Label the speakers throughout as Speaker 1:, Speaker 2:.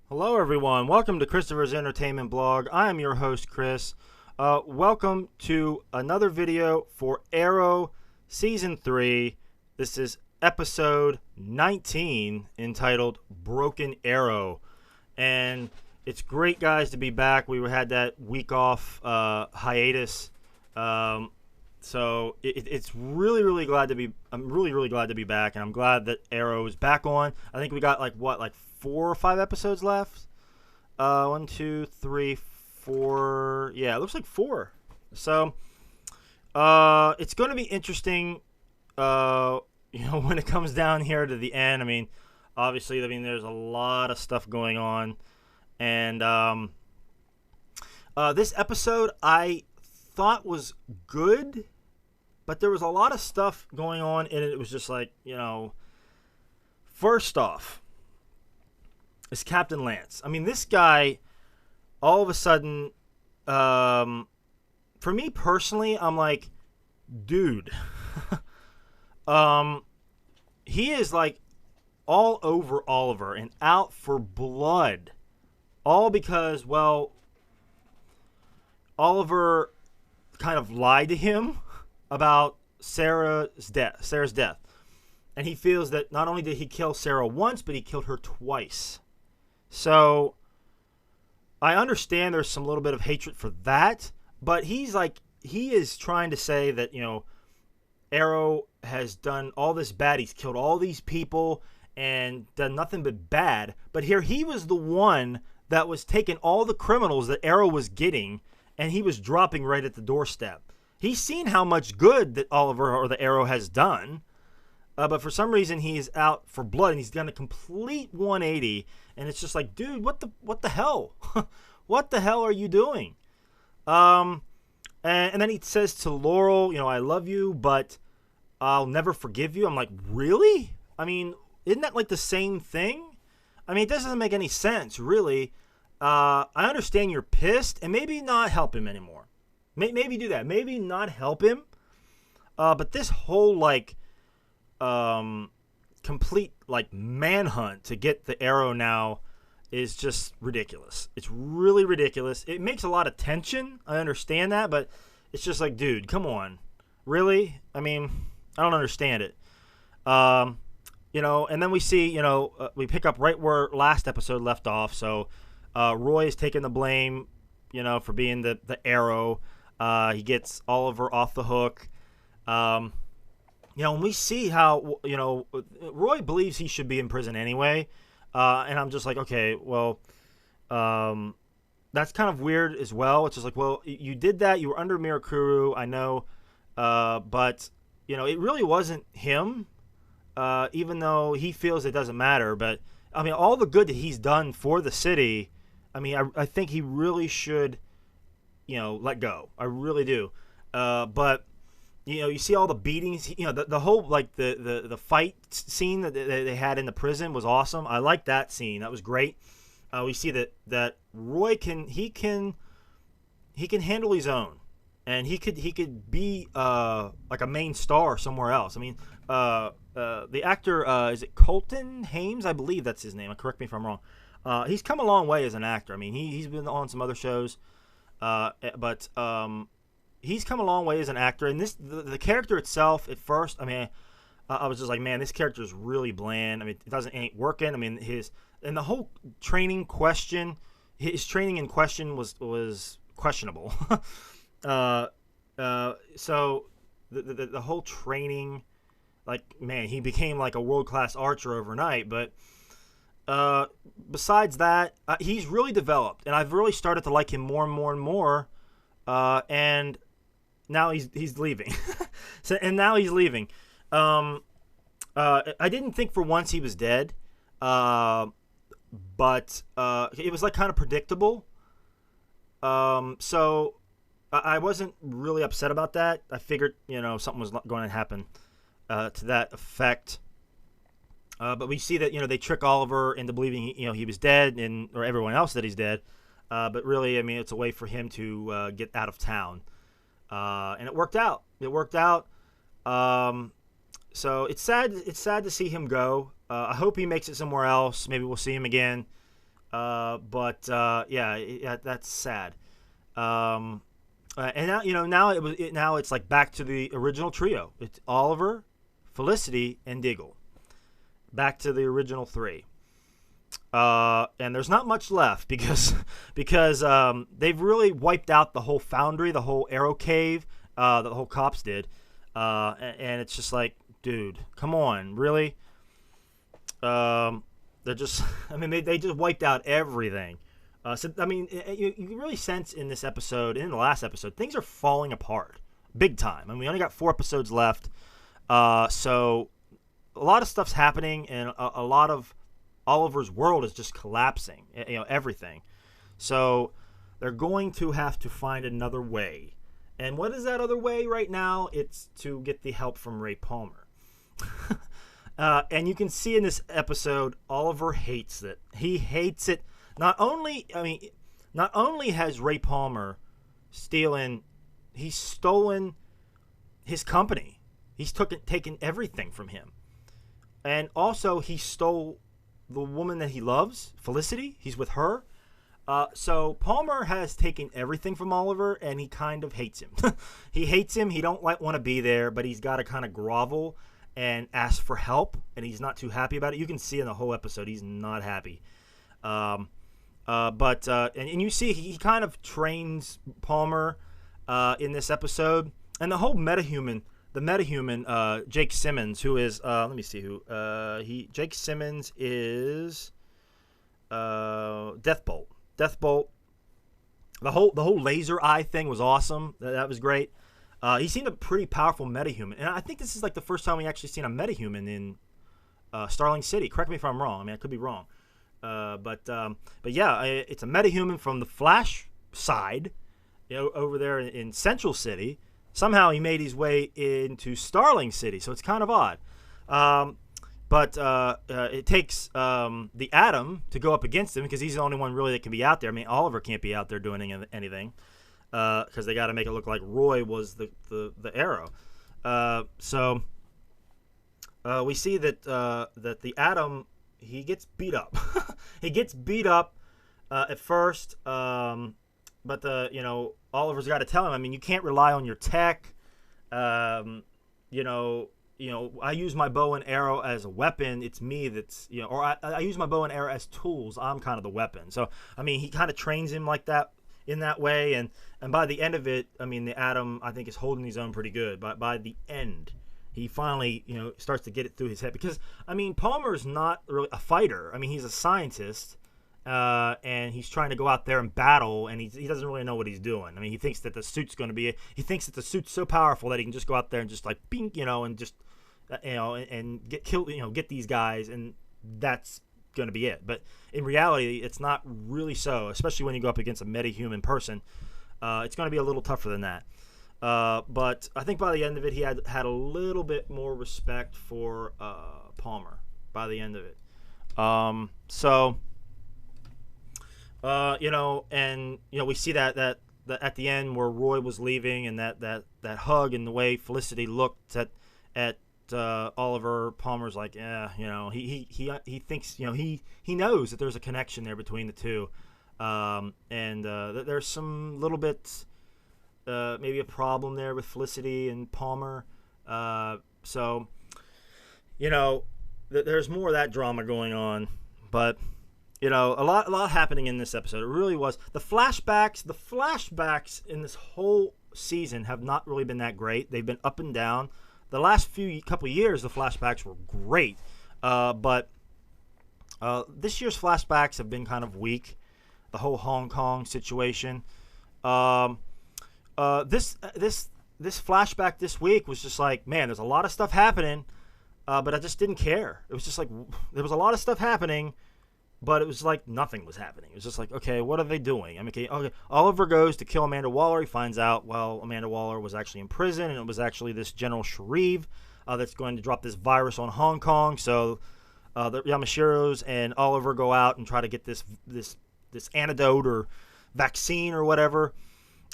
Speaker 1: Hello, everyone. Welcome to Christopher's Entertainment Blog. I am your host, Chris. Welcome to another video for Arrow Season 3. This is episode 19 entitled Broken Arrow. And it's great, guys, to be back. We had that week off hiatus. So it's really glad to be. I'm really glad to be back, and I'm glad that Arrow is back on. I think we got like 4 or 5 episodes left. 1, 2, 3, 4. Yeah, it looks like 4. So it's going to be interesting. When it comes down here to the end. I mean, obviously, there's a lot of stuff going on, and this episode I thought was good, but there was a lot of stuff going on in it. It was just like, first off is Captain Lance. I mean, this guy, all of a sudden, for me personally, I'm like, dude, he is like all over Oliver and out for blood, all because, well, Oliver kind of lied to him about Sarah's death. And he feels that not only did he kill Sarah once, but he killed her twice. So I understand there's some little bit of hatred for that, but he is trying to say that, Arrow has done all this bad. He's killed all these people and done nothing but bad. But here he was the one that was taking all the criminals that Arrow was getting, and he was dropping right at the doorstep. He's seen how much good that Oliver or the Arrow has done, but for some reason he's out for blood, and he's done a complete 180. And it's just like, dude, what the hell? What the hell are you doing? And then he says to Laurel, I love you, but I'll never forgive you. I'm like, really? I mean, isn't that like the same thing? I mean, it doesn't make any sense, really. I understand you're pissed, and maybe not help him anymore. Maybe do that. Maybe not help him. But this whole, complete, manhunt to get the Arrow now is just ridiculous. It's really ridiculous. It makes a lot of tension. I understand that, but it's just like, dude, come on. Really? I mean, I don't understand it. And then we see, we pick up right where last episode left off. So Roy is taking the blame, for being the Arrow. He gets Oliver off the hook. And we see how, Roy believes he should be in prison anyway. And I'm just like, okay, well, that's kind of weird as well. It's just like, well, you did that. You were under Mirakuru, I know. But, it really wasn't him, even though he feels it doesn't matter. But, I mean, all the good that he's done for the city, I mean, I think he really should, let go. I really do. But, you see all the beatings, the whole, the fight scene that they had in the prison was awesome. I liked that scene. That was great. We see that Roy can handle his own, and he could be like a main star somewhere else. I mean, the actor, is it Colton Haynes? I believe that's his name. Correct me if I'm wrong. He's come a long way as an actor. I mean, he's been on some other shows, but he's come a long way as an actor. And the character itself, at first, I mean, I was just like, man, this character is really bland. I mean, ain't working. I mean, the whole training question, his training in question was questionable. So the whole training, man, he became like a world-class archer overnight. But besides that, he's really developed, and I've really started to like him more and more and more. And now he's leaving. And now he's leaving. I didn't think for once he was dead. But it was kind of predictable. So I wasn't really upset about that. I figured, something was going to happen to that effect. But we see that, they trick Oliver into believing, he was dead, or everyone else that he's dead. But really, I mean, it's a way for him to get out of town. And it worked out. So it's sad to see him go. I hope he makes it somewhere else. Maybe we'll see him again. Yeah, that's sad. Um, and now now it's like back to the original trio. It's Oliver, Felicity, and Diggle. Back to the original three. And there's not much left because they've really wiped out the whole foundry, the whole arrow cave, the whole cops did, and it's just like, dude, come on, really? They're just, I mean, they just wiped out everything. So I mean, you can really sense in this episode, in the last episode, things are falling apart, big time. I mean, we only got 4 episodes left, so a lot of stuff's happening, and a lot of Oliver's world is just collapsing. Everything. So they're going to have to find another way. And what is that other way right now? It's to get the help from Ray Palmer. And you can see in this episode, Oliver hates it. He hates it. Not only has Ray Palmer he's stolen his company. He's taken everything from him. And also he stole the woman that he loves, Felicity. He's with her. So Palmer has taken everything from Oliver, and he kind of hates him. He hates him. He don't want to be there, but he's got to kind of grovel and ask for help, and he's not too happy about it. You can see in the whole episode he's not happy. And you see he kind of trains Palmer in this episode, and the whole metahuman. The metahuman, Jake Simmons, who is, let me see who, Jake Simmons is, Deathbolt. Deathbolt. The whole laser eye thing was awesome. That was great. He seemed a pretty powerful metahuman, and I think this is like the first time we actually seen a metahuman in Starling City. Correct me if I'm wrong. I mean, I could be wrong. But yeah, it's a metahuman from the Flash side, over there in Central City. Somehow he made his way into Starling City, so it's kind of odd. But it takes the Atom to go up against him because he's the only one really that can be out there. I mean, Oliver can't be out there doing anything because they got to make it look like Roy was the Arrow. So we see that the Atom, he gets beat up. He gets beat up at first. But Oliver's got to tell him. I mean, you can't rely on your tech. I use my bow and arrow as a weapon. It's me that's or I use my bow and arrow as tools. I'm kind of the weapon. So I mean, he kind of trains him like that in that way. And by the end of it, I mean, the Atom, I think, is holding his own pretty good. But by the end, he finally starts to get it through his head because I mean, Palmer's not really a fighter. I mean, he's a scientist. And he's trying to go out there and battle, and he doesn't really know what he's doing. I mean, he thinks that the suit's so powerful that he can just go out there and just like bink, and just and get killed, get these guys, and that's going to be it. But in reality, it's not really so. Especially when you go up against a metahuman person, it's going to be a little tougher than that. But I think by the end of it, he had a little bit more respect for Palmer. By the end of it, we see that at the end where Roy was leaving, and that hug and the way Felicity looked at Oliver. Palmer's like, he thinks, he knows that there's a connection there between the two, and there's some little bit maybe a problem there with Felicity and Palmer. So there's more of that drama going on, but. A lot happening in this episode. It really was. The flashbacks in this whole season have not really been that great. They've been up and down. The last couple years, the flashbacks were great, but this year's flashbacks have been kind of weak. The whole Hong Kong situation. This flashback this week was just like, man, there's a lot of stuff happening, but I just didn't care. It was just like there was a lot of stuff happening. But it was like nothing was happening. It was just like, okay, what are they doing? I mean, okay, Oliver goes to kill Amanda Waller. He finds out, well, Amanda Waller was actually in prison, and it was actually this General Shreve that's going to drop this virus on Hong Kong. So the Yamashiros and Oliver go out and try to get this antidote or vaccine or whatever.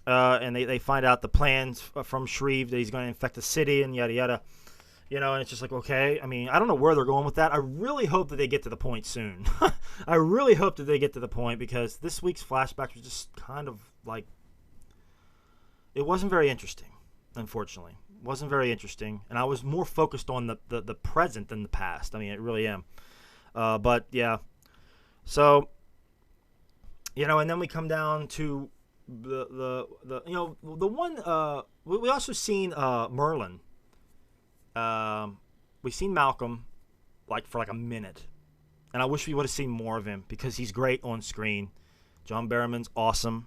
Speaker 1: And they find out the plans from Shreve that he's going to infect the city and yada yada. And it's just like, okay, I mean, I don't know where they're going with that. I really hope that they get to the point soon. I really hope that they get to the point, because this week's flashbacks was just kind of like, it wasn't very interesting, unfortunately. It wasn't very interesting, and I was more focused on the present than the past. I mean, I really am. But yeah, so, and then we come down to the one, we also seen Merlin. We've seen Malcolm for a minute, and I wish we would have seen more of him, because he's great on screen. John Barrowman's awesome,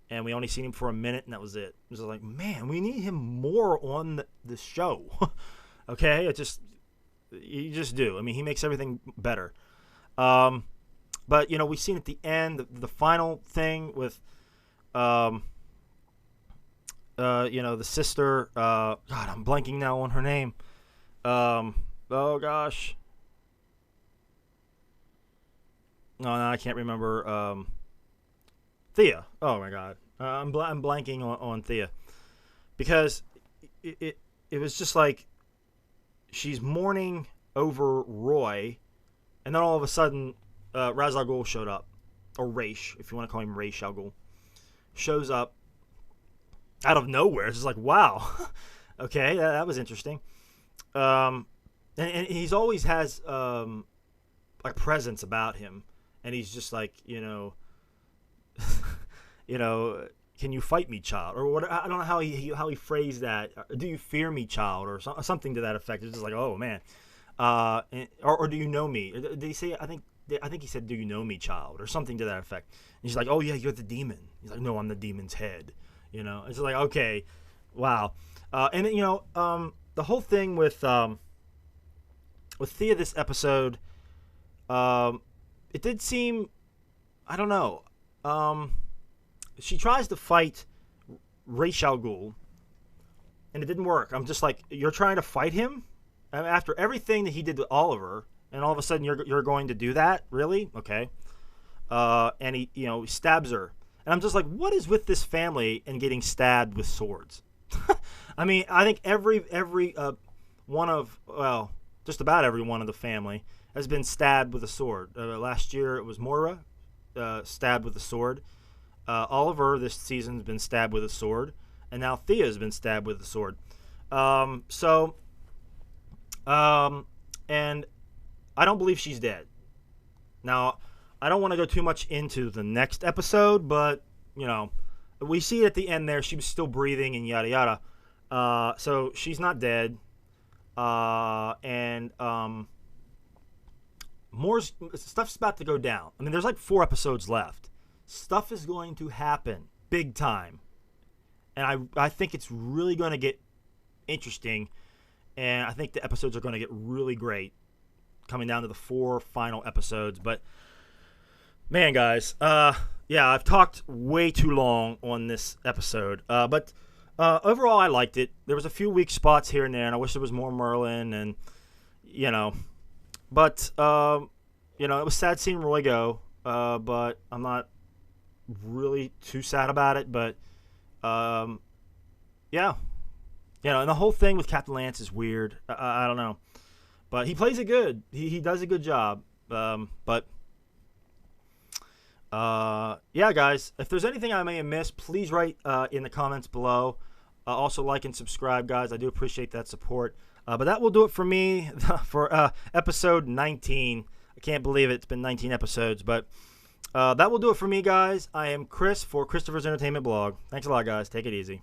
Speaker 1: and we only seen him for a minute, and that was it. It was like, man, we need him more on the show. Okay, you just do. I mean, he makes everything better. But we've seen at the end the final thing with the sister, God, I'm blanking now on her name. Oh gosh. No, I can't remember. Thea. Oh my God. I'm blanking on Thea, because it was just like she's mourning over Roy, and then all of a sudden, Ra's al Ghul showed up, or Raish, if you want to call him Raish al Ghul, shows up out of nowhere. It's just like, wow. Okay, that was interesting. And he's always has a presence about him, and he's just like, can you fight me, child? Or what? I don't know how he phrased that. Do you fear me, child? Or something to that effect. It's just like, oh man. Or do you know me? Did he say? I think he said, "Do you know me, child?" Or something to that effect. And he's like, "Oh yeah, you're the demon." He's like, "No, I'm the demon's head." It's like, okay, wow. And then, the whole thing with Thea this episode, it did seem, I don't know. She tries to fight Ra's al Ghul, and it didn't work. I'm just like, you're trying to fight him after everything that he did to Oliver, and all of a sudden you're going to do that? Really? Okay. And he stabs her, and I'm just like, what is with this family and getting stabbed with swords? I mean, I think every one of, well, just about every one of the family has been stabbed with a sword. Last year it was Moira, stabbed with a sword. Oliver this season has been stabbed with a sword, and now Thea has been stabbed with a sword. And I don't believe she's dead. Now, I don't want to go too much into the next episode, but we see at the end there she was still breathing and yada yada. So she's not dead. And more stuff's about to go down. I mean, there's like 4 episodes left. Stuff is going to happen big time, and I think it's really going to get interesting, and I think the episodes are going to get really great, coming down to the 4 final episodes. But man, guys, yeah, I've talked way too long on this episode, but overall I liked it. There was a few weak spots here and there, and I wish there was more Merlin, and but it was sad seeing Roy go, but I'm not really too sad about it. But yeah, and the whole thing with Captain Lance is weird. I don't know, but he plays it good. He does a good job. But yeah, guys, if there's anything I may have missed, please write in the comments below. Also like and subscribe, guys. I do appreciate that support. But that will do it for me for episode 19. I can't believe it. It's been 19 episodes, but that will do it for me, guys. I am Chris for Christopher's Entertainment Blog. Thanks a lot, guys. Take it easy.